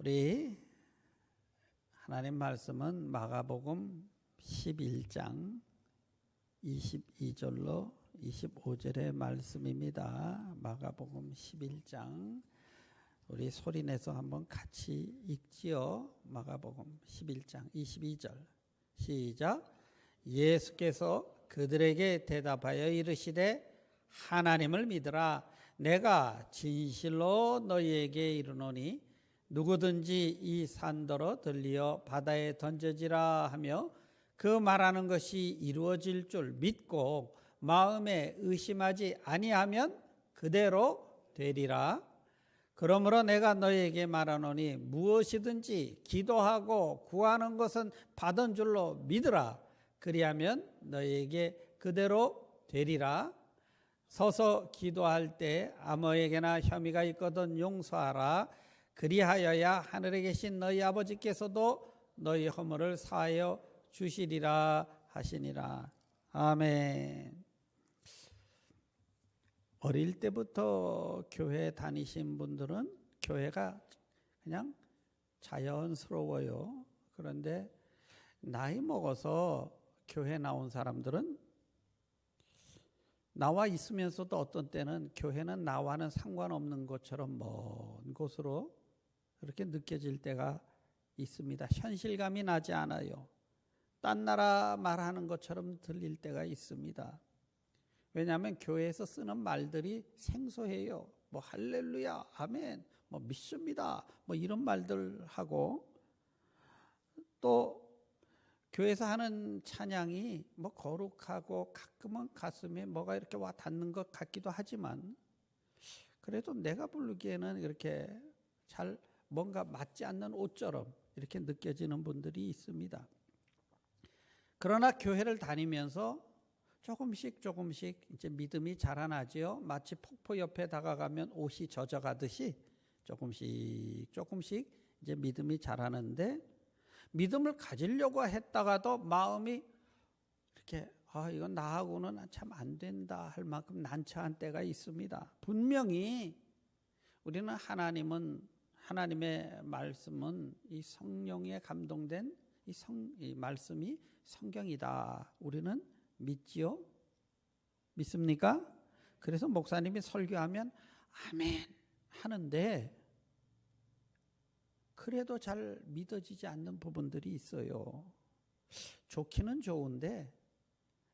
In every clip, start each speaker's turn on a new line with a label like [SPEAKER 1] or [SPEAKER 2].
[SPEAKER 1] 우리 하나님 말씀은 마가복음 11장 22절로 25절의 말씀입니다. 마가복음 11장 우리 소리내서 한번 같이 읽지요. 마가복음 11장 22절 시작. 예수께서 그들에게 대답하여 이르시되 하나님을 믿으라. 내가 진실로 너희에게 이르노니 누구든지 이 산더러 들리어 바다에 던져지라 하며 그 말하는 것이 이루어질 줄 믿고 마음에 의심하지 아니하면 그대로 되리라. 그러므로 내가 너희에게 말하노니 무엇이든지 기도하고 구하는 것은 받은 줄로 믿으라. 그리하면 너희에게 그대로 되리라. 서서 기도할 때 아무에게나 혐의가 있거든 용서하라. 그리하여야 하늘에 계신 너희 아버지께서도 너희 허물을 사하여 주시리라 하시니라. 아멘. 어릴 때부터 교회 다니신 분들은 교회가 그냥 자연스러워요. 그런데 나이 먹어서 교회 나온 사람들은 나와 있으면서도 어떤 때는 교회는 나와는 상관없는 것처럼 먼 곳으로 그렇게 느껴질 때가 있습니다. 현실감이 나지 않아요. 딴 나라 말하는 것처럼 들릴 때가 있습니다. 왜냐하면 교회에서 쓰는 말들이 생소해요. 뭐 할렐루야, 아멘, 뭐 믿습니다, 뭐 이런 말들 하고 또 교회에서 하는 찬양이 뭐 거룩하고 가끔은 가슴에 뭐가 이렇게 와 닿는 것 같기도 하지만 그래도 내가 부르기에는 이렇게 잘 뭔가 맞지 않는 옷처럼 이렇게 느껴지는 분들이 있습니다. 그러나 교회를 다니면서 조금씩 이제 믿음이 자라나지요. 마치 폭포 옆에 다가가면 옷이 젖어가듯이 조금씩 이제 믿음이 자라는데 믿음을 가지려고 했다가도 마음이 이렇게 이건 나하고는 참 안 된다 할 만큼 난처한 때가 있습니다. 분명히 우리는 하나님의 말씀은 이 성령에 감동된 이 말씀이 성경이다. 우리는 믿지요? 믿습니까? 그래서 목사님이 설교하면 아멘 하는데 그래도 잘 믿어지지 않는 부분들이 있어요. 좋기는 좋은데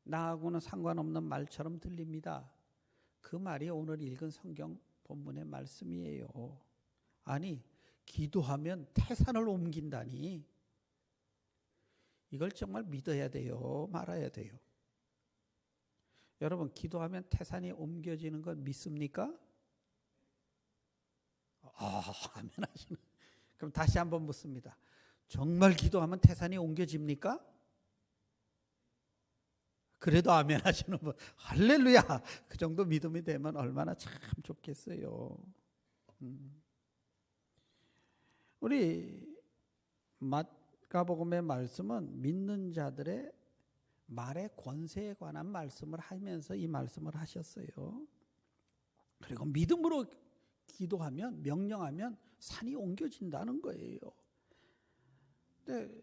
[SPEAKER 1] 나하고는 상관없는 말처럼 들립니다. 그 말이 오늘 읽은 성경 본문의 말씀이에요. 아니, 기도하면 태산을 옮긴다니 이걸 정말 믿어야 돼요? 말아야 돼요? 여러분, 기도하면 태산이 옮겨지는 건 믿습니까? 아멘 하시는. 그럼 다시 한번 묻습니다. 정말 기도하면 태산이 옮겨집니까? 그래도 아멘 하시는 분, 할렐루야! 그 정도 믿음이 되면 얼마나 참 좋겠어요. 우리 마가복음의 말씀은 믿는 자들의 말의 권세에 관한 말씀을 하면서 이 말씀을 하셨어요. 그리고 믿음으로 기도하면, 명령하면 산이 옮겨진다는 거예요. 근데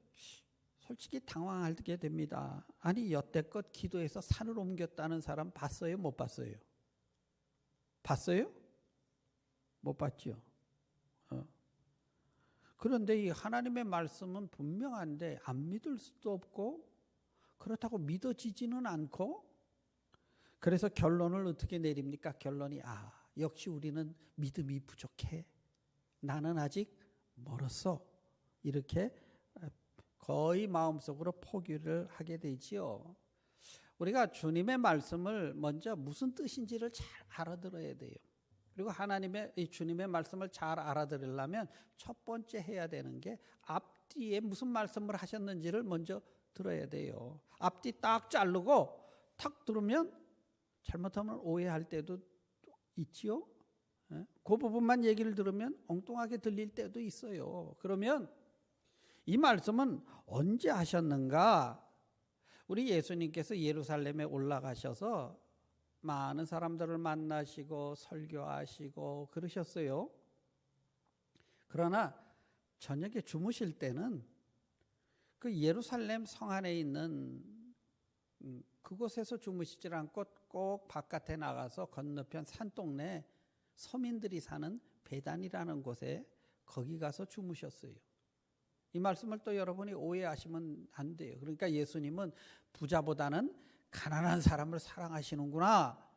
[SPEAKER 1] 솔직히 당황하게 됩니다. 아니, 여태껏 기도해서 산을 옮겼다는 사람 봤어요? 못 봤어요? 봤어요? 못 봤죠? 그런데 이 하나님의 말씀은 분명한데 안 믿을 수도 없고 그렇다고 믿어지지는 않고 그래서 결론을 어떻게 내립니까? 결론이 역시 우리는 믿음이 부족해. 나는 아직 멀었어. 이렇게 거의 마음속으로 포기를 하게 되지요. 우리가 주님의 말씀을 먼저 무슨 뜻인지를 잘 알아들어야 돼요. 그리고 이 주님의 말씀을 잘 알아들으려면 첫 번째 해야 되는 게 앞뒤에 무슨 말씀을 하셨는지를 먼저 들어야 돼요. 앞뒤 딱 자르고 탁 들으면 잘못하면 오해할 때도 있지요. 그 부분만 얘기를 들으면 엉뚱하게 들릴 때도 있어요. 그러면 이 말씀은 언제 하셨는가? 우리 예수님께서 예루살렘에 올라가셔서 많은 사람들을 만나시고 설교하시고 그러셨어요. 그러나 저녁에 주무실 때는 그 예루살렘 성 안에 있는 그곳에서 주무시질 않고 꼭 바깥에 나가서 건너편 산동네 서민들이 사는 베단이라는 곳에 거기 가서 주무셨어요. 이 말씀을 또 여러분이 오해하시면 안 돼요. 그러니까 예수님은 부자보다는 가난한 사람을 사랑하시는구나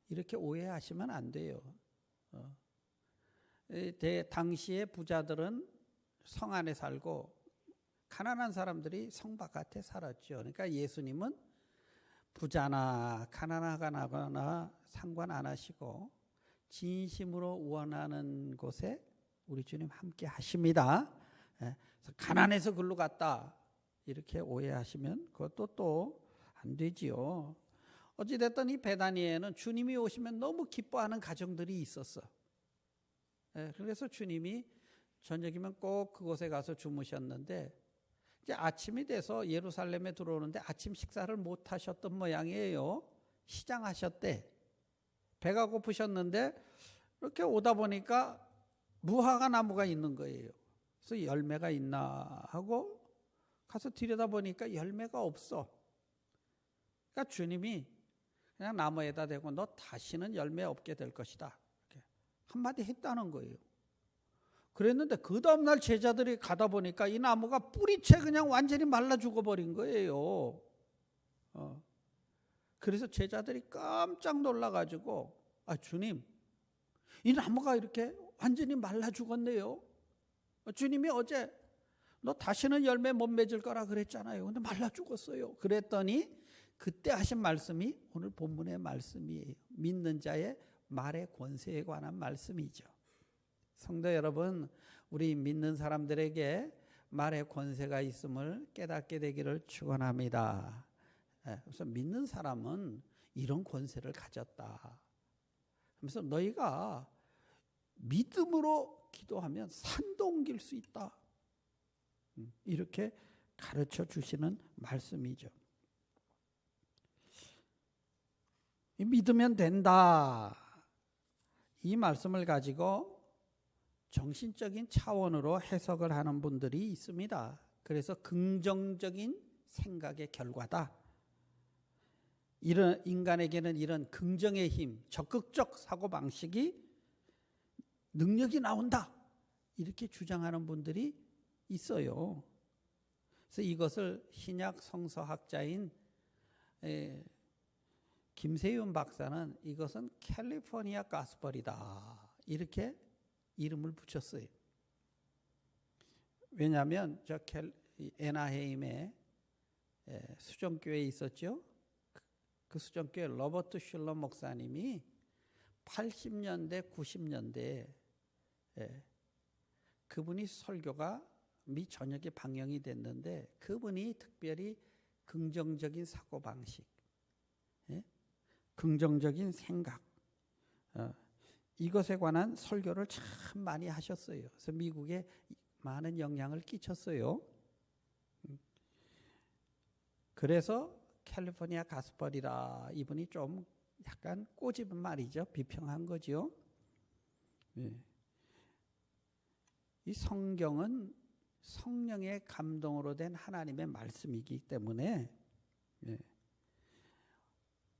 [SPEAKER 1] 이렇게 오해하시면 안 돼요. 당시의 부자들은 성 안에 살고 가난한 사람들이 성 바깥에 살았죠. 그러니까 예수님은 부자나 가난하거나 상관 안 하시고 진심으로 원하는 곳에 우리 주님 함께 하십니다. 가난해서 글로 갔다 이렇게 오해하시면 그것도 또 안 되지요. 어찌됐든 이 베다니에는 주님이 오시면 너무 기뻐하는 가정들이 있었어. 그래서 주님이 저녁이면 꼭 그곳에 가서 주무셨는데 이제 아침이 돼서 예루살렘에 들어오는데 아침 식사를 못 하셨던 모양이에요. 시장하셨대. 배가 고프셨는데 이렇게 오다 보니까 무화과 나무가 있는 거예요. 그래서 열매가 있나 하고 가서 들여다보니까 열매가 없어. 그러니까 주님이 그냥 나무에다 대고 너 다시는 열매 없게 될 것이다. 이렇게 한마디 했다는 거예요. 그랬는데 그 다음날 제자들이 가다 보니까 이 나무가 뿌리채 그냥 완전히 말라 죽어버린 거예요. 그래서 제자들이 깜짝 놀라가지고 주님 이 나무가 이렇게 완전히 말라 죽었네요. 주님이 어제 너 다시는 열매 못 맺을 거라 그랬잖아요. 근데 말라 죽었어요. 그랬더니 그때 하신 말씀이 오늘 본문의 말씀이에요. 믿는 자의 말의 권세에 관한 말씀이죠. 성도 여러분, 우리 믿는 사람들에게 말의 권세가 있음을 깨닫게 되기를 축원합니다. 그래서 믿는 사람은 이런 권세를 가졌다. 그래서 너희가 믿음으로 기도하면 산도 옮길 수 있다. 이렇게 가르쳐 주시는 말씀이죠. 믿으면 된다. 이 말씀을 가지고 정신적인 차원으로 해석을 하는 분들이 있습니다. 그래서 긍정적인 생각의 결과다. 이런 인간에게는 이런 긍정의 힘, 적극적 사고방식이 능력이 나온다. 이렇게 주장하는 분들이 있어요. 그래서 이것을 신약 성서학자인 김세윤 박사는 이것은 캘리포니아 가스펠이다. 이렇게 이름을 붙였어요. 왜냐하면 저 애나헤임에 수정교회에 있었죠. 그 수정교회 로버트 슐러 목사님이 80년대, 90년대에 그분이 설교가 미 전역에 방영이 됐는데 그분이 특별히 긍정적인 사고방식, 긍정적인 생각 이것에 관한 설교를 참 많이 하셨어요. 그래서 미국에 많은 영향을 끼쳤어요. 그래서 캘리포니아 가스펠이라 이분이 좀 약간 꼬집은 말이죠. 비평한 거죠. 이 성경은 성령의 감동으로 된 하나님의 말씀이기 때문에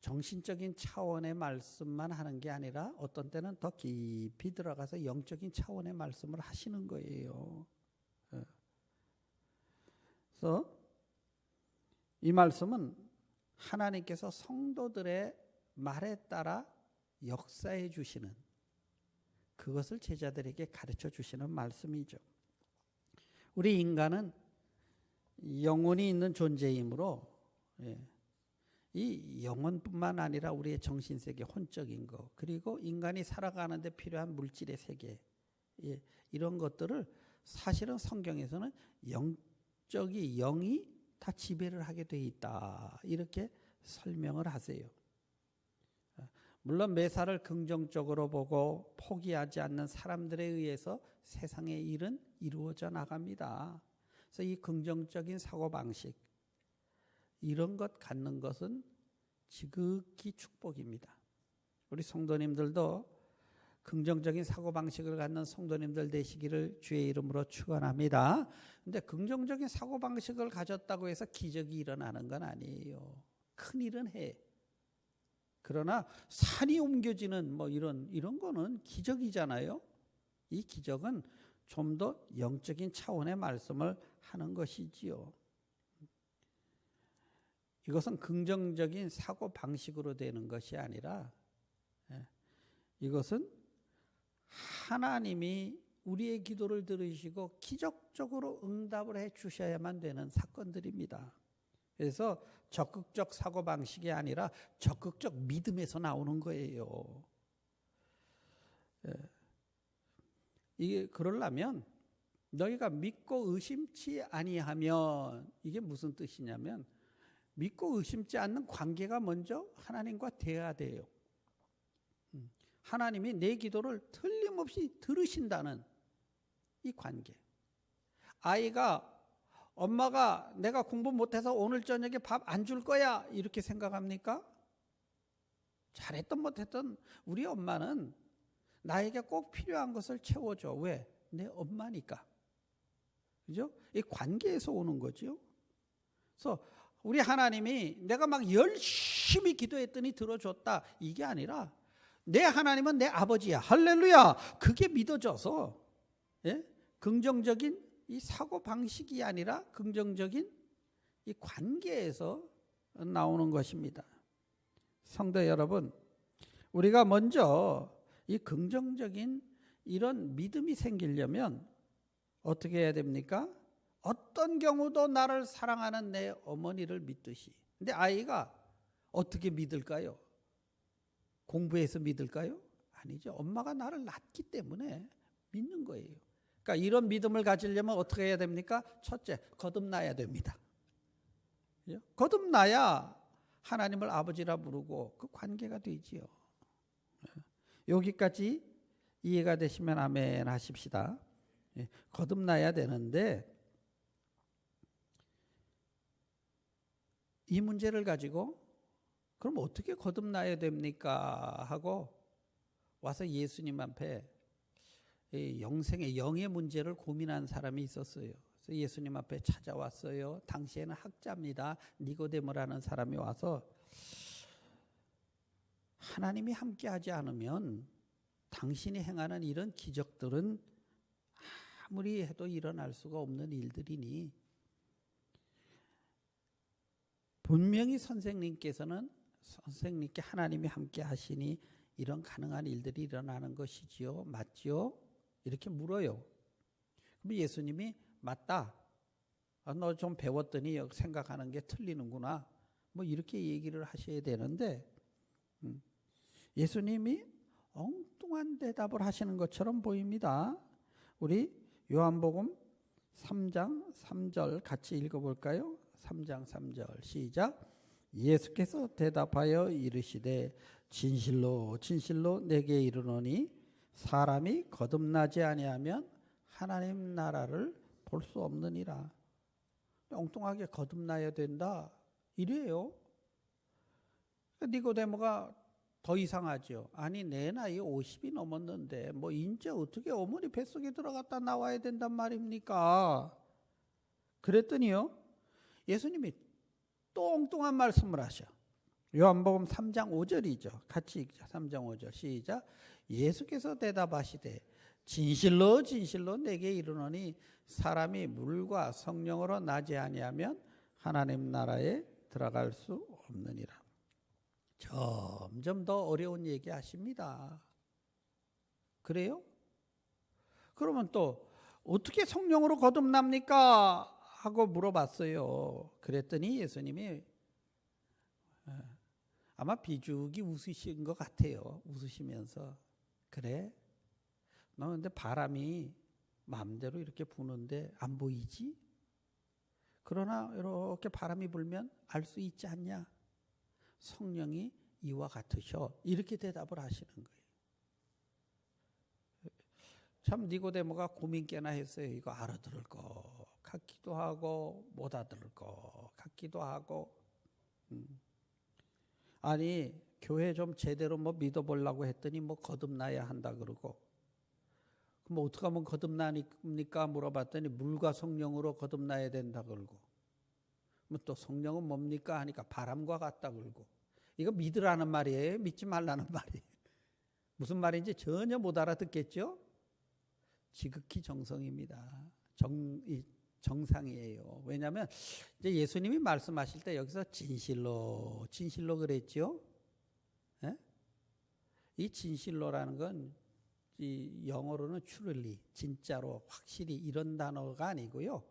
[SPEAKER 1] 정신적인 차원의 말씀만 하는 게 아니라 어떤 때는 더 깊이 들어가서 영적인 차원의 말씀을 하시는 거예요. 그래서 이 말씀은 하나님께서 성도들의 말에 따라 역사해 주시는 그것을 제자들에게 가르쳐 주시는 말씀이죠. 우리 인간은 영혼이 있는 존재이므로 이 영혼뿐만 아니라 우리의 정신세계, 혼적인 것, 그리고 인간이 살아가는 데 필요한 물질의 세계, 이런 것들을 사실은 성경에서는 영적이 영이 다 지배를 하게 돼 있다. 이렇게 설명을 하세요. 물론 매사를 긍정적으로 보고 포기하지 않는 사람들에 의해서 세상의 일은 이루어져 나갑니다. 그래서 이 긍정적인 사고방식, 이런 것 갖는 것은 지극히 축복입니다. 우리 성도님들도 긍정적인 사고방식을 갖는 성도님들 되시기를 주의 이름으로 축원합니다. 근데 긍정적인 사고방식을 가졌다고 해서 기적이 일어나는 건 아니에요. 큰일은 해. 그러나 산이 옮겨지는 뭐 이런 거는 기적이잖아요. 이 기적은 좀 더 영적인 차원의 말씀을 하는 것이지요. 이것은 긍정적인 사고방식으로 되는 것이 아니라 이것은 하나님이 우리의 기도를 들으시고 기적적으로 응답을 해 주셔야만 되는 사건들입니다. 그래서 적극적 사고방식이 아니라 적극적 믿음에서 나오는 거예요. 이게 그러려면 너희가 믿고 의심치 아니하면, 이게 무슨 뜻이냐면 믿고 의심치 않는 관계가 먼저 하나님과 돼야 돼요. 하나님이 내 기도를 틀림없이 들으신다는 이 관계. 아이가 엄마가 내가 공부 못해서 오늘 저녁에 밥 안 줄 거야 이렇게 생각합니까? 잘했든 못했든 우리 엄마는 나에게 꼭 필요한 것을 채워줘. 왜? 내 엄마니까. 그죠? 이 관계에서 오는 거죠. 그래서 우리 하나님이 내가 막 열심히 기도했더니 들어줬다 이게 아니라 내 하나님은 내 아버지야. 할렐루야. 그게 믿어져서 긍정적인 이 사고방식이 아니라 긍정적인 이 관계에서 나오는 것입니다. 성도 여러분, 우리가 먼저 이 긍정적인 이런 믿음이 생기려면 어떻게 해야 됩니까? 어떤 경우도 나를 사랑하는 내 어머니를 믿듯이. 근데 아이가 어떻게 믿을까요? 공부해서 믿을까요? 아니죠. 엄마가 나를 낳기 때문에 믿는 거예요. 그러니까 이런 믿음을 가지려면 어떻게 해야 됩니까? 첫째, 거듭나야 됩니다. 거듭나야 하나님을 아버지라 부르고 그 관계가 되지요. 여기까지 이해가 되시면 아멘 하십시다. 거듭나야 되는데 이 문제를 가지고 그럼 어떻게 거듭나야 됩니까? 하고 와서 예수님 앞에 영생의 영의 문제를 고민한 사람이 있었어요. 그래서 예수님 앞에 찾아왔어요. 당시에는 학자입니다. 니고데모라는 사람이 와서 하나님이 함께하지 않으면 당신이 행하는 이런 기적들은 아무리 해도 일어날 수가 없는 일들이니 분명히 선생님께 하나님이 함께 하시니 이런 가능한 일들이 일어나는 것이지요. 맞지요? 이렇게 물어요. 그럼 예수님이 맞다. 너 좀 배웠더니 생각하는 게 틀리는구나. 뭐 이렇게 얘기를 하셔야 되는데 예수님이 엉뚱한 대답을 하시는 것처럼 보입니다. 우리 요한복음 3장 3절 같이 읽어볼까요? 3장 3절 시작. 예수께서 대답하여 이르시되 진실로 진실로 내게 이르노니 사람이 거듭나지 아니하면 하나님 나라를 볼 수 없느니라. 엉뚱하게 거듭나야 된다 이래요. 니고데모가 더 이상하죠. 아니 내 나이 50이 넘었는데 뭐 이제 어떻게 어머니 뱃속에 들어갔다 나와야 된단 말입니까? 그랬더니요 예수님이 또 엉뚱한 말씀을 하셔. 요한복음 3장 5절이죠. 같이 읽자. 3장 5절 시작. 예수께서 대답하시되 진실로 진실로 내게 이르노니 사람이 물과 성령으로 나지 아니하면 하나님 나라에 들어갈 수 없느니라. 점점 더 어려운 얘기 하십니다. 그래요? 그러면 또 어떻게 성령으로 거듭납니까? 하고 물어봤어요. 그랬더니 예수님이 아마 비죽이 웃으신 것 같아요. 웃으시면서 그래? 너 근데 바람이 마음대로 이렇게 부는데 안 보이지? 그러나 이렇게 바람이 불면 알 수 있지 않냐? 성령이 이와 같으셔. 이렇게 대답을 하시는 거예요. 참 니고데모가 고민 꽤나 했어요. 이거 알아들을 것 같기도 하고 못 알아들을 것 같기도 하고 아니 교회 좀 제대로 뭐 믿어보려고 했더니 뭐 거듭나야 한다 그러고, 그럼 어떻게 하면 거듭나니까 물어봤더니 물과 성령으로 거듭나야 된다 그러고, 뭐 또 성령은 뭡니까 하니까 바람과 같다 그러고. 이거 믿으라는 말이에요? 믿지 말라는 말이에요? 무슨 말인지 전혀 못 알아듣겠죠? 지극히 정성입니다. 정상이에요. 왜냐하면 이제 예수님이 말씀하실 때 여기서 진실로 그랬죠. 예? 이 진실로라는 건 이 영어로는 truly, 진짜로, 확실히 이런 단어가 아니고요.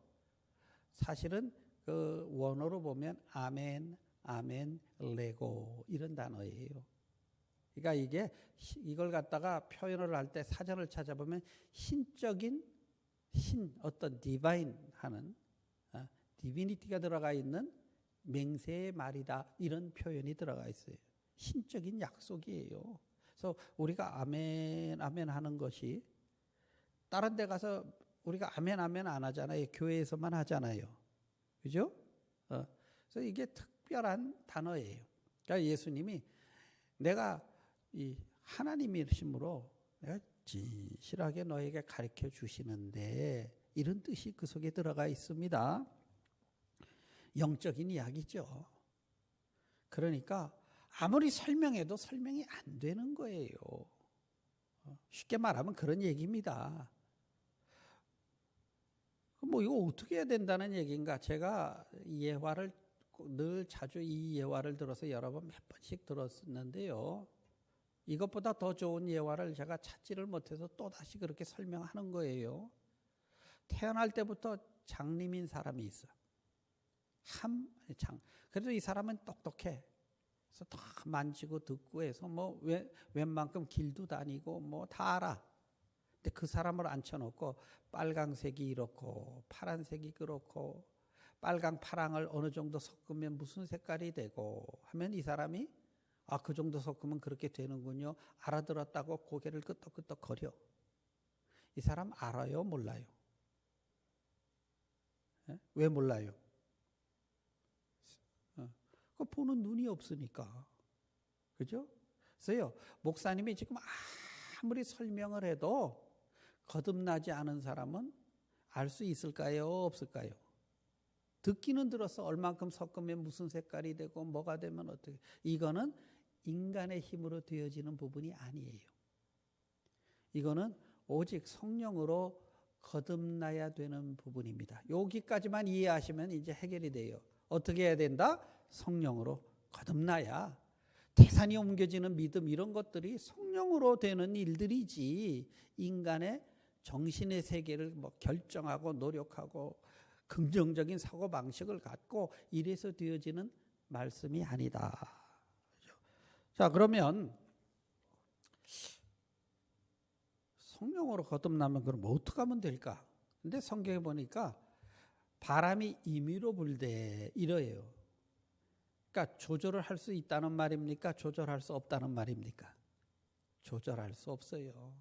[SPEAKER 1] 사실은 그 원어로 보면 아멘, 아멘, 레고 이런 단어예요. 그러니까 이걸 갖다가 표현을 할 때 사전을 찾아보면 신적인 어떤 디바인 하는 디비니티가 들어가 있는 맹세의 말이다 이런 표현이 들어가 있어요. 신적인 약속이에요. 그래서 우리가 아멘 아멘 하는 것이 다른 데 가서 우리가 아멘 아멘 안 하잖아요. 교회에서만 하잖아요. 그죠? 그래서 이게 특별한 단어예요. 그러니까 예수님이 내가 이 하나님이심으로 내가 진실하게 너에게 가르쳐 주시는데 이런 뜻이 그 속에 들어가 있습니다. 영적인 이야기죠. 그러니까 아무리 설명해도 설명이 안 되는 거예요. 쉽게 말하면 그런 얘기입니다. 뭐 이거 어떻게 해야 된다는 얘기인가? 제가 늘 자주 이 예화를 들어서 여러 번 몇 번씩 들었는데요. 이것보다 더 좋은 예화를 제가 찾지를 못해서 또다시 그렇게 설명하는 거예요. 태어날 때부터 장님인 사람이 있어. 그래도 이 사람은 똑똑해. 그래서 다 만지고 듣고 해서 뭐 웬만큼 길도 다니고 뭐 다 알아. 근데 그 사람을 앉혀놓고 빨강색이 이렇고 파란색이 그렇고 빨강 파랑을 어느 정도 섞으면 무슨 색깔이 되고 하면 이 사람이 그 정도 섞으면 그렇게 되는군요. 알아들었다고 고개를 끄덕끄덕 거려. 이 사람 알아요? 몰라요? 왜 몰라요? 그 보는 눈이 없으니까. 그죠? 그래서요, 목사님이 지금 아무리 설명을 해도 거듭나지 않은 사람은 알 수 있을까요? 없을까요? 듣기는 들어서 얼만큼 섞으면 무슨 색깔이 되고 뭐가 되면 어떻게. 이거는 인간의 힘으로 되어지는 부분이 아니에요. 이거는 오직 성령으로 거듭나야 되는 부분입니다. 여기까지만 이해하시면 이제 해결이 돼요. 어떻게 해야 된다? 성령으로 거듭나야. 태산이 옮겨지는 믿음 이런 것들이 성령으로 되는 일들이지 인간의 정신의 세계를 뭐 결정하고 노력하고 긍정적인 사고방식을 갖고 이래서 되어지는 말씀이 아니다. 자, 그러면 성령으로 거듭나면 그럼 어떻게 하면 될까? 근데 성경에 보니까 바람이 임의로 불되 이러해요. 그러니까 조절을 할 수 있다는 말입니까? 조절할 수 없다는 말입니까? 조절할 수 없어요.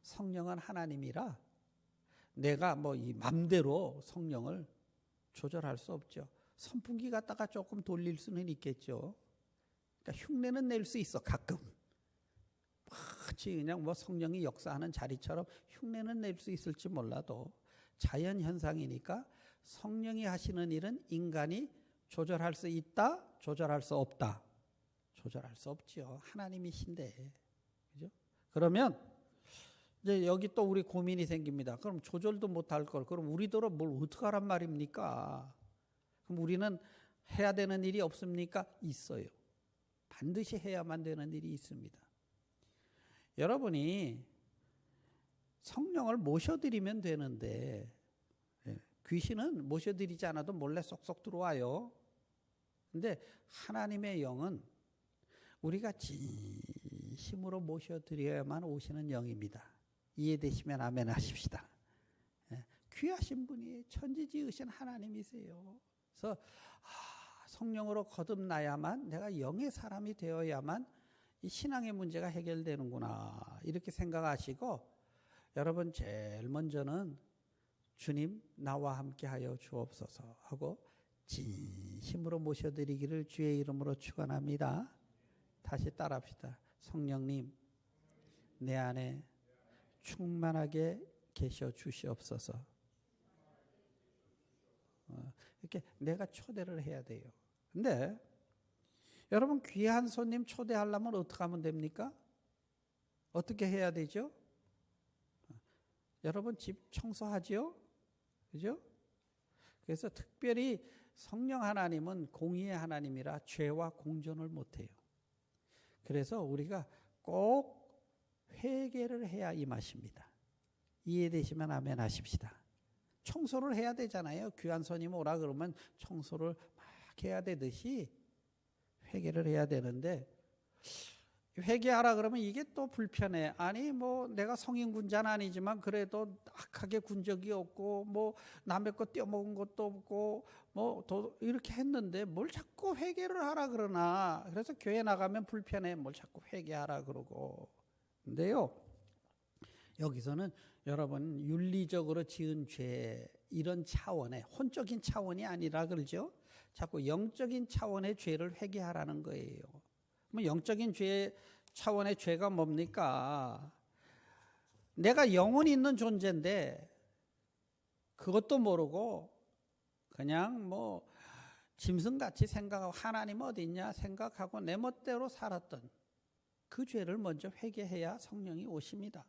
[SPEAKER 1] 성령은 하나님이라 내가 뭐 이 맘대로 성령을 조절할 수 없죠. 선풍기 갖다가 조금 돌릴 수는 있겠죠. 그러니까 흉내는 낼 수 있어 가끔. 마치 그냥 뭐 성령이 역사하는 자리처럼 흉내는 낼 수 있을지 몰라도 자연 현상이니까 성령이 하시는 일은 인간이 조절할 수 있다, 조절할 수 없다. 조절할 수 없지요. 하나님이신데. 그죠? 그러면 이제 여기 또 우리 고민이 생깁니다. 그럼 조절도 못할 걸, 그럼 우리더러 뭘 어떻게 하란 말입니까? 그럼 우리는 해야 되는 일이 없습니까? 있어요. 반드시 해야만 되는 일이 있습니다. 여러분이 성령을 모셔드리면 되는데 귀신은 모셔드리지 않아도 몰래 쏙쏙 들어와요. 근데 하나님의 영은 우리가 진심으로 모셔드려야만 오시는 영입니다. 이해되시면 아멘 하십시다. 귀하신 분이 천지 지으신 하나님이세요. 그래서 성령으로 거듭나야만, 내가 영의 사람이 되어야만 이 신앙의 문제가 해결되는구나 이렇게 생각하시고, 여러분 제일 먼저는 주님 나와 함께 하여 주옵소서 하고 진심으로 모셔드리기를 주의 이름으로 축원합니다. 다시 따라합시다. 성령님, 내 안에 충만하게 계셔 주시옵소서. 이렇게 내가 초대를 해야 돼요. 근데 여러분, 귀한 손님 초대하려면 어떻게 하면 됩니까? 어떻게 해야 되죠? 여러분 집 청소하지요? 그죠? 그래서 특별히 성령 하나님은 공의의 하나님이라 죄와 공존을 못해요. 그래서 우리가 꼭 회개를 해야 이 맛입니다. 이해되시면 아멘 하십시다. 청소를 해야 되잖아요. 귀한 손님 오라 그러면 청소를 막 해야 되듯이 회개를 해야 되는데, 회개하라 그러면 이게 또 불편해. 아니 뭐 내가 성인 군자는 아니지만 그래도 악하게 군 적이 없고 뭐 남의 거 떼어먹은 것도 없고 뭐 이렇게 했는데 뭘 자꾸 회개를 하라 그러나. 그래서 교회 나가면 불편해. 뭘 자꾸 회개하라 그러고. 근데요, 여기서는 여러분 윤리적으로 지은 죄, 이런 차원의 혼적인 차원이 아니라 그러죠. 자꾸 영적인 차원의 죄를 회개하라는 거예요. 뭐 영적인 죄 차원의 죄가 뭡니까? 내가 영혼이 있는 존재인데 그것도 모르고 그냥 뭐 짐승같이 생각하고 하나님 어디 있냐 생각하고 내 멋대로 살았던 그 죄를 먼저 회개해야 성령이 오십니다.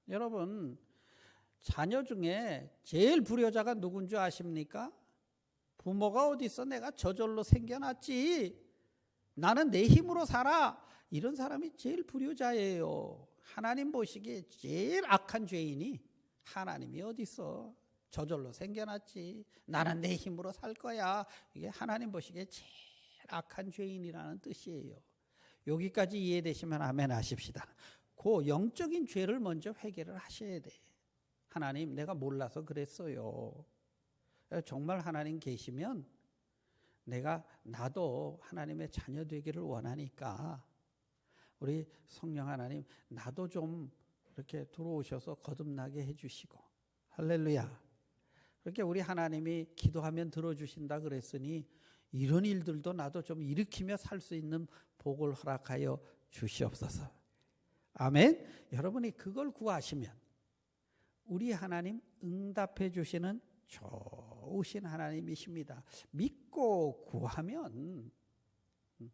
[SPEAKER 1] 여러분, 자녀 중에 제일 불효자가 누군 줄 아십니까? 부모가 어디 있어? 내가 저절로 생겨났지. 나는 내 힘으로 살아. 이런 사람이 제일 불효자예요. 하나님 보시기에 제일 악한 죄인이 하나님이 어디 있어? 저절로 생겨났지. 나는 내 힘으로 살 거야. 이게 하나님 보시기에 제일 악한 죄인이라는 뜻이에요. 여기까지 이해되시면 아멘 하십시다. 그 영적인 죄를 먼저 회개를 하셔야 돼. 하나님, 내가 몰라서 그랬어요. 정말 하나님 계시면 나도 하나님의 자녀 되기를 원하니까 우리 성령 하나님, 나도 좀 이렇게 들어오셔서 거듭나게 해주시고. 할렐루야. 그렇게 우리 하나님이 기도하면 들어주신다 그랬으니 이런 일들도 나도 좀 일으키며 살 수 있는 복을 허락하여 주시옵소서. 아멘. 여러분이 그걸 구하시면 우리 하나님 응답해 주시는 좋으신 하나님이십니다. 믿고 구하면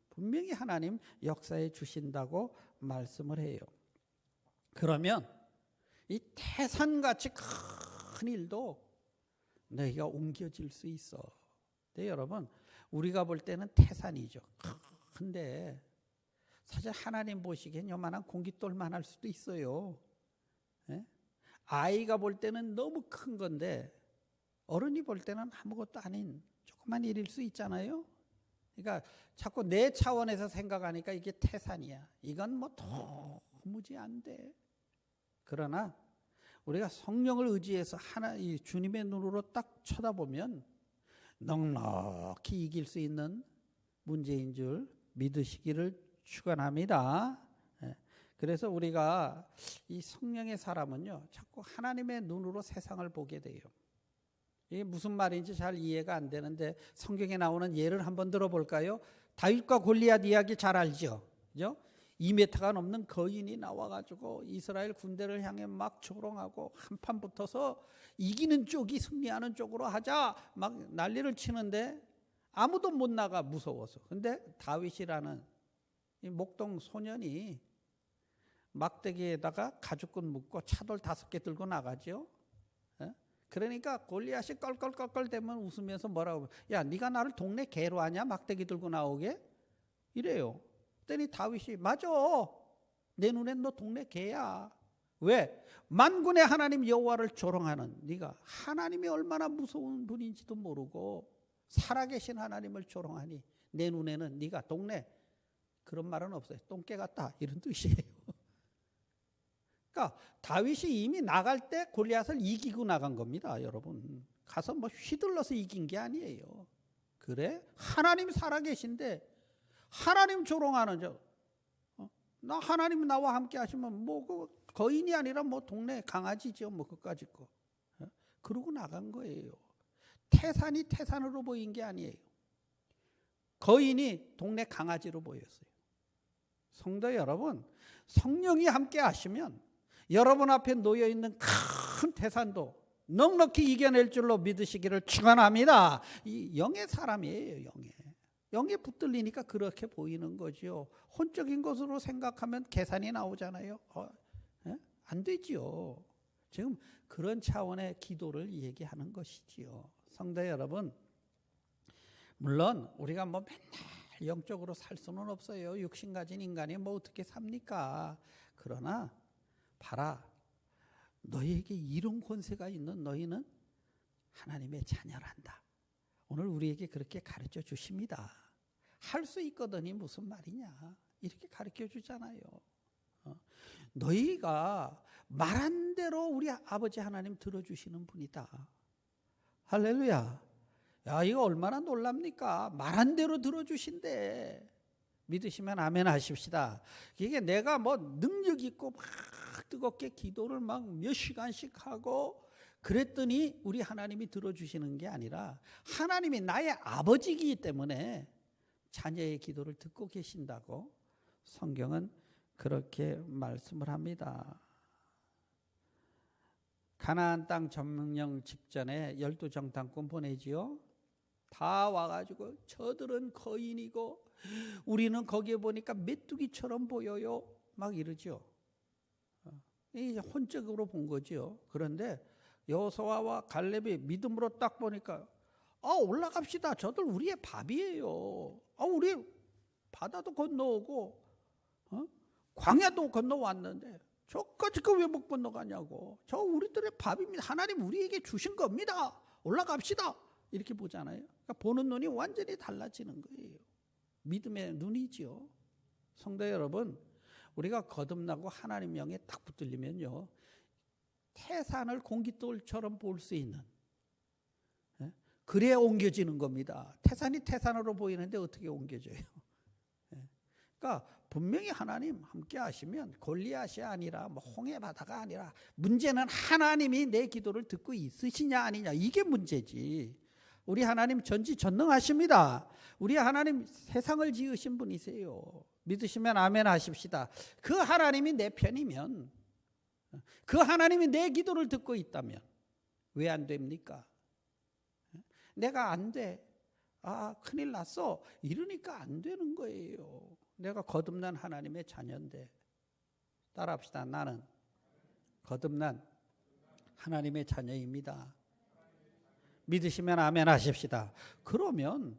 [SPEAKER 1] 분명히 하나님 역사해 주신다고 말씀을 해요. 그러면 이 태산같이 큰 일도 너희가 옮겨질 수 있어. 네, 여러분, 우리가 볼 때는 태산이죠. 근데 사실 하나님 보시기엔 요만한 공깃돌만 할 수도 있어요. 네? 아이가 볼 때는 너무 큰 건데 어른이 볼 때는 아무것도 아닌 조그만 일일 수 있잖아요. 그러니까 자꾸 내 차원에서 생각하니까 이게 태산이야. 이건 뭐 도무지 안 돼. 그러나 우리가 성령을 의지해서 이 주님의 눈으로 딱 쳐다보면 넉넉히 이길 수 있는 문제인 줄 믿으시기를 축원합니다. 그래서 우리가 이 성령의 사람은요, 자꾸 하나님의 눈으로 세상을 보게 돼요. 이게 무슨 말인지 잘 이해가 안 되는데 성경에 나오는 예를 한번 들어볼까요? 다윗과 골리앗 이야기 잘 알죠? 그죠? 2m가 넘는 거인이 나와가지고 이스라엘 군대를 향해 막 조롱하고 한판 붙어서 이기는 쪽이 승리하는 쪽으로 하자 막 난리를 치는데 아무도 못 나가, 무서워서. 근데 다윗이라는 이 목동 소년이 막대기에다가 가죽끈 묶고 차돌 5개 들고 나가죠. 그러니까 골리앗이 껄껄껄껄 대면 웃으면서 뭐라고, 야, 네가 나를 동네 개로 하냐? 막대기 들고 나오게? 이래요. 그랬더니 다윗이, 맞아, 내 눈엔 너 동네 개야. 왜? 만군의 하나님 여호와를 조롱하는 네가 하나님이 얼마나 무서운 분인지도 모르고 살아계신 하나님을 조롱하니 내 눈에는 네가 동네, 그런 말은 없어요. 똥개 같다, 이런 뜻이에요. 그러니까 다윗이 이미 나갈 때 골리앗을 이기고 나간 겁니다, 여러분. 가서 뭐 휘둘러서 이긴 게 아니에요. 그래? 하나님 살아계신데 하나님 조롱하는 나 하나님 나와 함께 하시면 뭐 그 거인이 아니라 뭐 동네 강아지죠, 뭐 그까짓 거. 그러고 나간 거예요. 태산이 태산으로 보인 게 아니에요. 거인이 동네 강아지로 보였어요. 성도 여러분, 성령이 함께 하시면 여러분 앞에 놓여 있는 큰 태산도 넉넉히 이겨낼 줄로 믿으시기를 축원합니다. 이 영의 사람이에요, 영에 붙들리니까 그렇게 보이는 거죠. 혼적인 것으로 생각하면 계산이 나오잖아요. 안 되지요. 지금 그런 차원의 기도를 얘기하는 것이지요. 성도 여러분, 물론 우리가 뭐 맨날 영적으로 살 수는 없어요. 육신 가진 인간이 뭐 어떻게 삽니까? 그러나 봐라, 너희에게 이런 권세가 있는 너희는 하나님의 자녀란다. 오늘 우리에게 그렇게 가르쳐 주십니다. 할 수 있거든이 무슨 말이냐, 이렇게 가르쳐 주잖아요. 너희가 말한 대로 우리 아버지 하나님 들어주시는 분이다. 할렐루야. 야, 이거 얼마나 놀랍니까? 말한 대로 들어주신대. 믿으시면 아멘 하십시다. 이게 내가 뭐 능력 있고 막 뜨겁게 기도를 막 몇 시간씩 하고 그랬더니 우리 하나님이 들어주시는 게 아니라 하나님이 나의 아버지이기 때문에 자녀의 기도를 듣고 계신다고 성경은 그렇게 말씀을 합니다. 가나안 땅 점령 직전에 12정탐꾼 보내지요. 다 와가지고 저들은 거인이고 우리는 거기에 보니까 메뚜기처럼 보여요, 막 이러죠. 이제 혼적으로 본 거죠. 그런데 여호수아와 갈렙이 믿음으로 딱 보니까 올라갑시다. 저들 우리의 밥이에요. 우리 바다도 건너오고 광야도 건너왔는데 저까지 왜 못 건너가냐고. 저 우리들의 밥입니다. 하나님 우리에게 주신 겁니다. 올라갑시다. 이렇게 보잖아요. 그러니까 보는 눈이 완전히 달라지는 거예요. 믿음의 눈이지요. 성도 여러분, 우리가 거듭나고 하나님 영에 딱 붙들리면요, 태산을 공깃돌처럼 볼 수 있는, 그래야 옮겨지는 겁니다. 태산이 태산으로 보이는데 어떻게 옮겨져요? 그러니까 분명히 하나님 함께 하시면 골리앗이 아니라 뭐 홍해 바다가 아니라 문제는 하나님이 내 기도를 듣고 있으시냐 아니냐, 이게 문제지. 우리 하나님 전지전능하십니다. 우리 하나님 세상을 지으신 분이세요. 믿으시면 아멘 하십시다. 그 하나님이 내 편이면, 그 하나님이 내 기도를 듣고 있다면 왜 안 됩니까? 내가 안 돼, 큰일 났어, 이러니까 안 되는 거예요. 내가 거듭난 하나님의 자녀인데. 따라합시다. 나는 거듭난 하나님의 자녀입니다. 믿으시면 아멘 하십시다. 그러면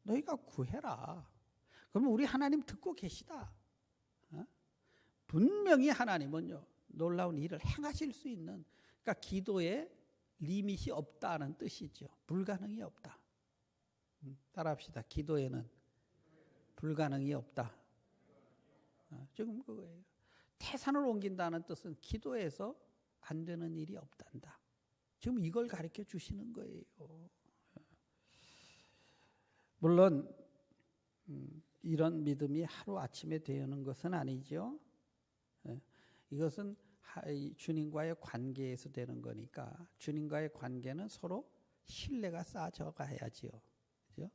[SPEAKER 1] 너희가 구해라. 그러면 우리 하나님 듣고 계시다. 분명히 하나님은요, 놀라운 일을 행하실 수 있는, 그러니까 기도에 리밋이 없다는 뜻이죠. 불가능이 없다. 따라합시다. 기도에는 불가능이 없다. 지금 그거예요. 태산을 옮긴다는 뜻은 기도에서 안 되는 일이 없단다. 지금 이걸 가르쳐 주시는 거예요. 물론 이런 믿음이 하루아침에 되는 것은 아니죠. 이것은 주님과의 관계에서 되는 거니까, 주님과의 관계는 서로 신뢰가 쌓아져 가야지요. 그죠?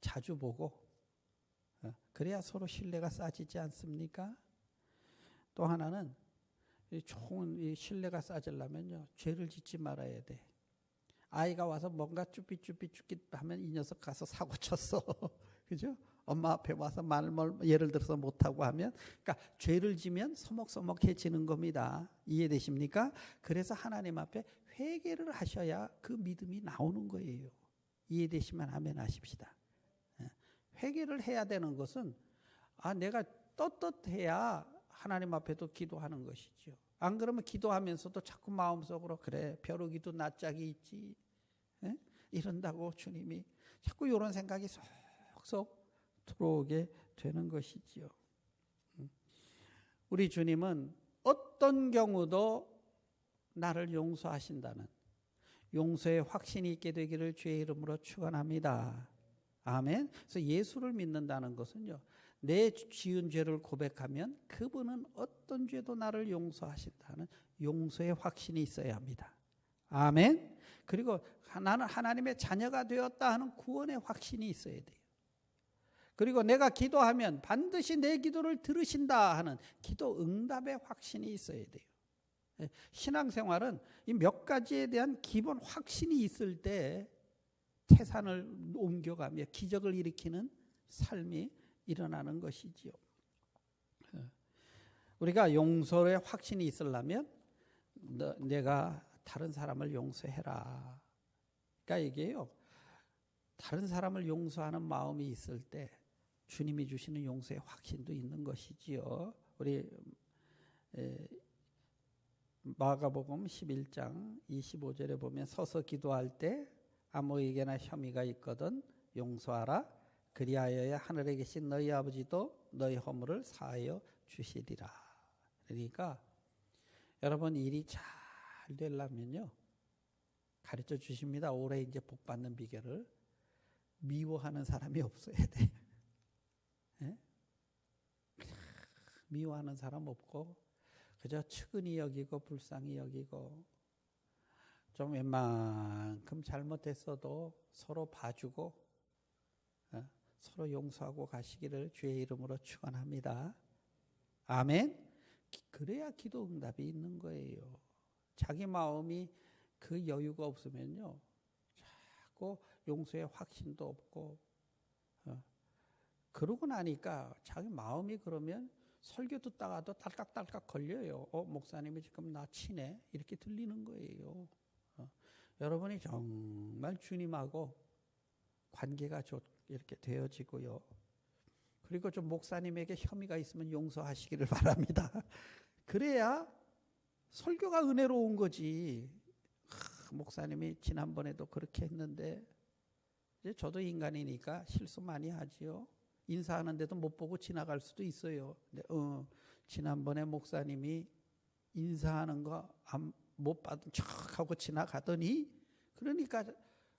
[SPEAKER 1] 자주 보고 그래야 서로 신뢰가 쌓이지 않습니까? 또 하나는 좋은 신뢰가 쌓으려면요, 죄를 짓지 말아야 돼. 아이가 와서 뭔가 쭈삣 하면 이 녀석 가서 사고 쳤어. 그죠? 엄마 앞에 와서 말을 예를 들어서 못하고 하면, 그러니까 죄를 지면 서먹서먹해지는 겁니다. 이해되십니까? 그래서 하나님 앞에 회개를 하셔야 그 믿음이 나오는 거예요. 이해되시면 아멘 하십시다. 회개를 해야 되는 것은 내가 떳떳해야 하나님 앞에도 기도하는 것이죠. 안 그러면 기도하면서도 자꾸 마음속으로 그래, 벼룩이도 낯짝이 있지, 이런다고 주님이 자꾸 이런 생각이 쏙쏙 들어오게 되는 것이지요. 우리 주님은 어떤 경우도 나를 용서하신다는 용서의 확신이 있게 되기를 주의 이름으로 축원합니다. 아멘. 그래서 예수를 믿는다는 것은요, 내 지은 죄를 고백하면 그분은 어떤 죄도 나를 용서하신다는 용서의 확신이 있어야 합니다. 아멘. 그리고 나는 하나님의 자녀가 되었다 하는 구원의 확신이 있어야 돼요. 그리고 내가 기도하면 반드시 내 기도를 들으신다 하는 기도 응답의 확신이 있어야 돼요. 신앙생활은 이 몇 가지에 대한 기본 확신이 있을 때 태산을 옮겨가며 기적을 일으키는 삶이 일어나는 것이지요. 우리가 용서의 확신이 있으려면 내가 다른 사람을 용서해라. 그러니까 이게요. 다른 사람을 용서하는 마음이 있을 때 주님이 주시는 용서의 확신도 있는 것이지요. 우리 마가복음 11장 25절에 보면 서서 기도할 때 아무에게나 혐의가 있거든 용서하라. 그리하여야 하늘에 계신 너희 아버지도 너희 허물을 사하여 주시리라. 그러니까 여러분 일이 잘 되려면요. 가르쳐 주십니다. 올해 이제 복 받는 비결을 미워하는 사람이 없어야 돼. 네? 미워하는 사람 없고 그저 측은히 여기고 불쌍히 여기고 좀 웬만큼 잘못했어도 서로 봐주고 서로 용서하고 가시기를 주의 이름으로 축원합니다. 아멘. 그래야 기도 응답이 있는 거예요. 자기 마음이 그 여유가 없으면요. 자꾸 용서의 확신도 없고 그러고 나니까 자기 마음이 그러면 설교 듣다가도 딸깍딸깍 걸려요. 목사님이 지금 나 치네 이렇게 들리는 거예요. 여러분이 정말 주님하고 관계가 이렇게 되어지고요. 그리고 좀 목사님에게 혐의가 있으면 용서하시기를 바랍니다. 그래야 설교가 은혜로운 거지. 목사님이 지난번에도 그렇게 했는데 이제 저도 인간이니까 실수 많이 하지요. 인사하는데도 못 보고 지나갈 수도 있어요. 근데 지난번에 목사님이 인사하는 거 못 받은 척하고 지나가더니 그러니까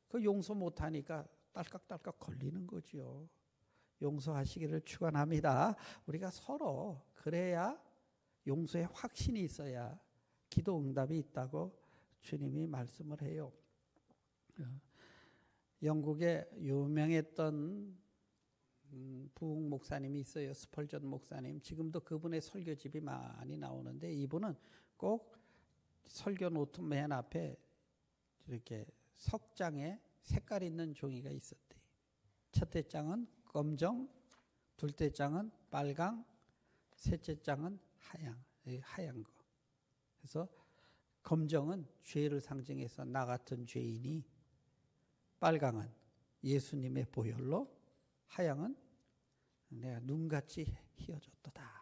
[SPEAKER 1] 그 용서 못하니까 딸깍딸깍 걸리는 거죠. 용서하시기를 축원합니다. 우리가 서로 그래야 용서의 확신이 있어야 기도 응답이 있다고 주님이 말씀을 해요. 영국에 유명했던 부흥 목사님이 있어요. 스펄전 목사님. 지금도 그분의 설교집이 많이 나오는데 이분은 꼭 설교 노트 맨 앞에 이렇게 석장에 색깔 있는 종이가 있었대요. 첫째 장은 검정, 둘째 장은 빨강, 셋째 장은 하얀 거. 그래서 검정은 죄를 상징해서 나 같은 죄인이, 빨강은 예수님의 보혈로, 하양은 내가 눈같이 희어졌도다.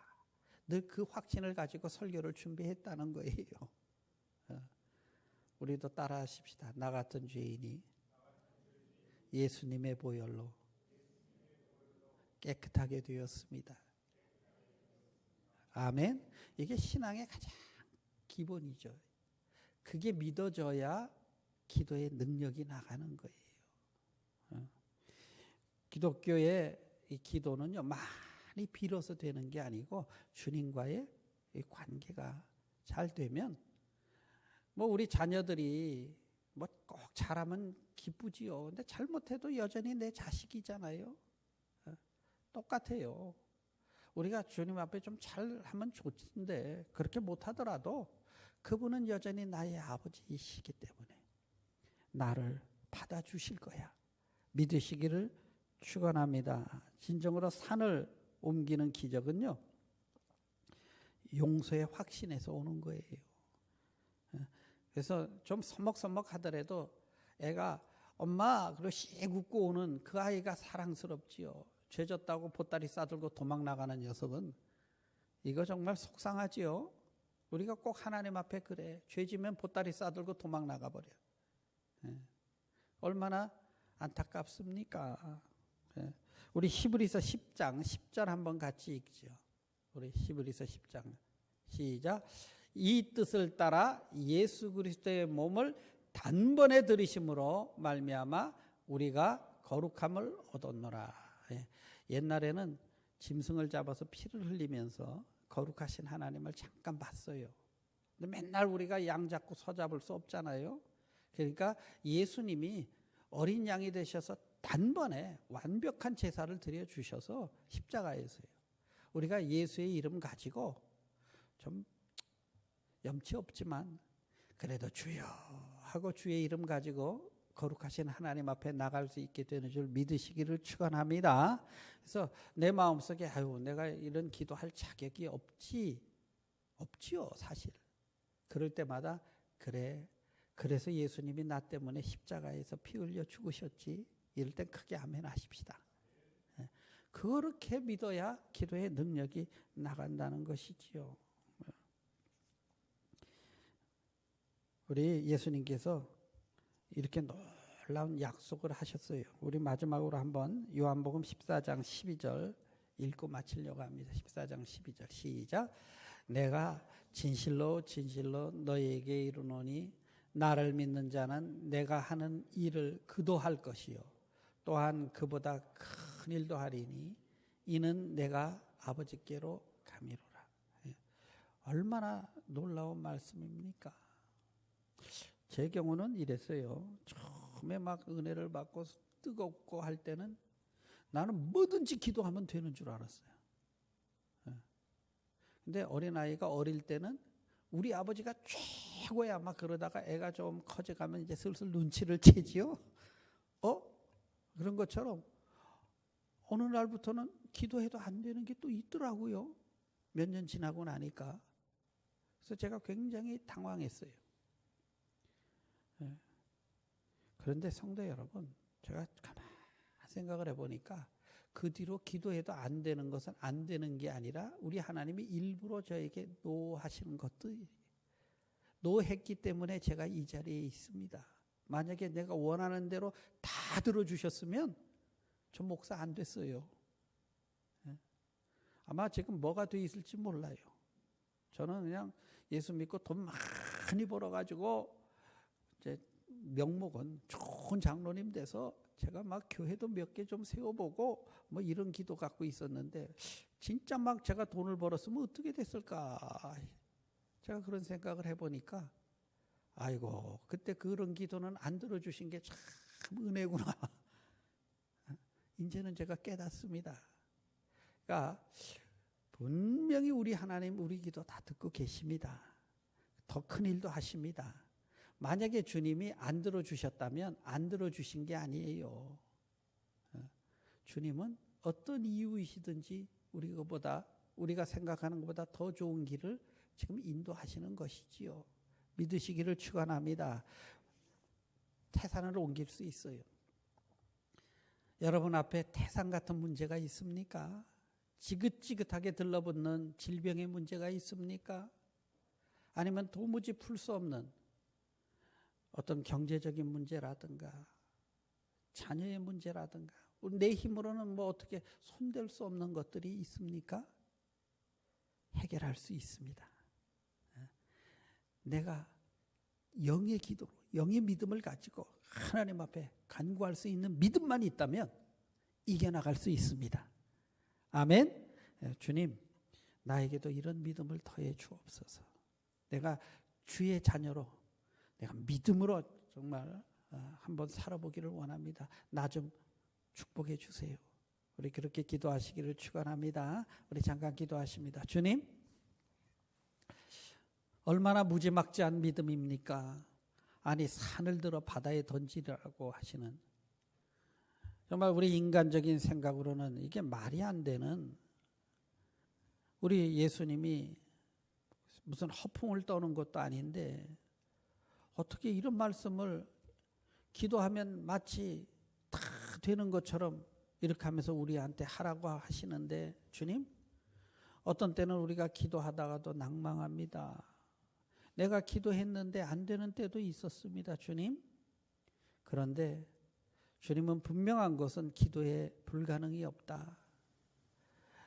[SPEAKER 1] 늘 그 확신을 가지고 설교를 준비했다는 거예요. 우리도 따라 하십시다. 나 같은 죄인이 예수님의 보혈로 깨끗하게 되었습니다. 아멘. 이게 신앙의 가장 기본이죠. 그게 믿어져야 기도의 능력이 나가는 거예요. 기독교의 이 기도는요, 많이 빌어서 되는 게 아니고 주님과의 이 관계가 잘 되면 뭐 우리 자녀들이 뭐 꼭 잘하면 기쁘지요. 근데 잘못해도 여전히 내 자식이잖아요. 똑같아요. 우리가 주님 앞에 좀 잘하면 좋은데 그렇게 못하더라도 그분은 여전히 나의 아버지이시기 때문에 나를 받아주실 거야. 믿으시기를 축원합니다. 진정으로 산을 옮기는 기적은요, 용서의 확신에서 오는 거예요. 그래서 좀 서먹서먹 하더라도 애가 엄마 그러고 씩 웃고 오는 그 아이가 사랑스럽지요. 죄졌다고 보따리 싸들고 도망 나가는 녀석은 이거 정말 속상하지요. 우리가 꼭 하나님 앞에 그래. 죄지면 보따리 싸들고 도망 나가버려. 얼마나 안타깝습니까? 우리 히브리서 10장 10절 한번 같이 읽죠. 우리 히브리서 10장 시작. 이 뜻을 따라 예수 그리스도의 몸을 단번에 들이심으로 말미암아 우리가 거룩함을 얻었노라. 옛날에는 짐승을 잡아서 피를 흘리면서 거룩하신 하나님을 잠깐 봤어요. 근데 맨날 우리가 양 잡고 서 잡을 수 없잖아요. 그러니까 예수님이 어린 양이 되셔서 단번에 완벽한 제사를 드려주셔서 십자가에서요. 우리가 예수의 이름 가지고 좀 염치 없지만 그래도 주여 하고 주의 이름 가지고 거룩하신 하나님 앞에 나갈 수 있게 되는 줄 믿으시기를 축원합니다. 그래서 내 마음속에 내가 이런 기도할 자격이 없지요 사실. 그럴 때마다 그래서 예수님이 나 때문에 십자가에서 피 흘려 죽으셨지. 이럴 땐 크게 아멘 하십시다. 그렇게 믿어야 기도의 능력이 나간다는 것이지요. 우리 예수님께서 이렇게 놀라운 약속을 하셨어요. 우리 마지막으로 한번 요한복음 14장 12절 읽고 마치려고 합니다. 14장 12절 시작. 내가 진실로 진실로 너희에게 이르노니 나를 믿는 자는 내가 하는 일을 그도 할 것이요 또한 그보다 큰 일도 하리니 이는 내가 아버지께로 가미로라. 얼마나 놀라운 말씀입니까? 제 경우는 이랬어요. 처음에 막 은혜를 받고 뜨겁고 할 때는 나는 뭐든지 기도하면 되는 줄 알았어요. 근데 어린아이가 어릴 때는 우리 아버지가 최고야. 막 그러다가 애가 좀 커져가면 이제 슬슬 눈치를 채지요. 그런 것처럼 어느 날부터는 기도해도 안 되는 게 또 있더라고요. 몇 년 지나고 나니까. 그래서 제가 굉장히 당황했어요. 그런데 성도 여러분, 제가 가만히 생각을 해보니까 그 뒤로 기도해도 안 되는 것은 안 되는 게 아니라 우리 하나님이 일부러 저에게 노하시는 것들이 노했기 때문에 제가 이 자리에 있습니다. 만약에 내가 원하는 대로 다 들어주셨으면 저 목사 안 됐어요. 아마 지금 뭐가 돼 있을지 몰라요. 저는 그냥 예수 믿고 돈 많이 벌어가지고 이제 명목은 좋은 장로님 돼서 제가 막 교회도 몇 개 좀 세워보고 뭐 이런 기도 갖고 있었는데 진짜 막 제가 돈을 벌었으면 어떻게 됐을까? 제가 그런 생각을 해보니까 아이고 그때 그런 기도는 안 들어주신 게 참 은혜구나. 이제는 제가 깨닫습니다. 그러니까 분명히 우리 하나님 우리 기도 다 듣고 계십니다. 더 큰 일도 하십니다. 만약에 주님이 안 들어주셨다면 안 들어주신 게 아니에요. 주님은 어떤 이유이시든지 우리가 생각하는 것보다 더 좋은 길을 지금 인도하시는 것이지요. 믿으시기를 축원합니다. 태산을 옮길 수 있어요. 여러분 앞에 태산 같은 문제가 있습니까? 지긋지긋하게 들러붙는 질병의 문제가 있습니까? 아니면 도무지 풀 수 없는 어떤 경제적인 문제라든가 자녀의 문제라든가 내 힘으로는 뭐 어떻게 손댈 수 없는 것들이 있습니까? 해결할 수 있습니다. 내가 영의 기도로 영의 믿음을 가지고 하나님 앞에 간구할 수 있는 믿음만 있다면 이겨나갈 수 있습니다. 아멘. 주님 나에게도 이런 믿음을 더해 주옵소서. 내가 주의 자녀로 내가 믿음으로 정말 한번 살아보기를 원합니다. 나 좀 축복해 주세요. 우리 그렇게 기도하시기를 축원합니다. 우리 잠깐 기도하십니다. 주님 얼마나 무지막지한 믿음입니까? 아니 산을 들어 바다에 던지라고 하시는 정말 우리 인간적인 생각으로는 이게 말이 안 되는 우리 예수님이 무슨 허풍을 떠는 것도 아닌데 어떻게 이런 말씀을 기도하면 마치 다 되는 것처럼 이렇게 하면서 우리한테 하라고 하시는데 주님 어떤 때는 우리가 기도하다가도 낭망합니다. 내가 기도했는데 안 되는 때도 있었습니다. 주님. 그런데 주님은 분명한 것은 기도에 불가능이 없다.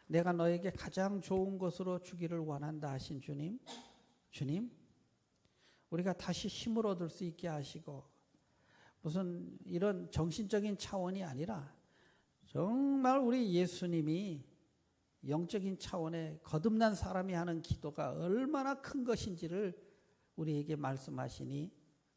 [SPEAKER 1] 내가 너에게 가장 좋은 것으로 주기를 원한다 하신 주님. 주님 우리가 다시 힘을 얻을 수 있게 하시고 무슨 이런 정신적인 차원이 아니라 정말 우리 예수님이 영적인 차원의 거듭난 사람이 하는 기도가 얼마나 큰 것인지를 우리에게 말씀하시니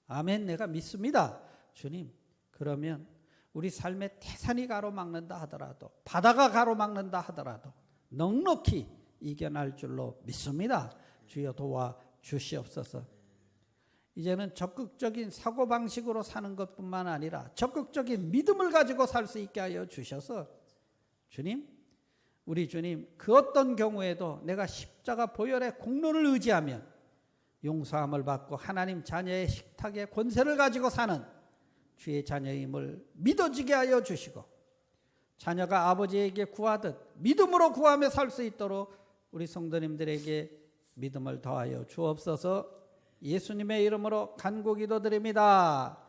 [SPEAKER 1] 아멘 내가 믿습니다. 주님 그러면 우리 삶에 태산이 가로막는다 하더라도, 바다가 가로막는다 하더라도 넉넉히 이겨낼 줄로 믿습니다. 주여 도와 주시옵소서. 이제는 적극적인 사고방식으로 사는 것뿐만 아니라 적극적인 믿음을 가지고 살 수 있게 하여 주셔서, 주님, 우리 주님, 그 어떤 경우에도 내가 십자가 보혈의 공로를 의지하면 용서함을 받고 하나님 자녀의 식탁의 권세를 가지고 사는 주의 자녀임을 믿어지게 하여 주시고, 자녀가 아버지에게 구하듯 믿음으로 구하며 살 수 있도록 우리 성도님들에게 믿음을 더하여 주옵소서. 예수님의 이름으로 간구 기도드립니다.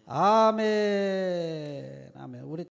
[SPEAKER 1] 아멘. 아멘. 우리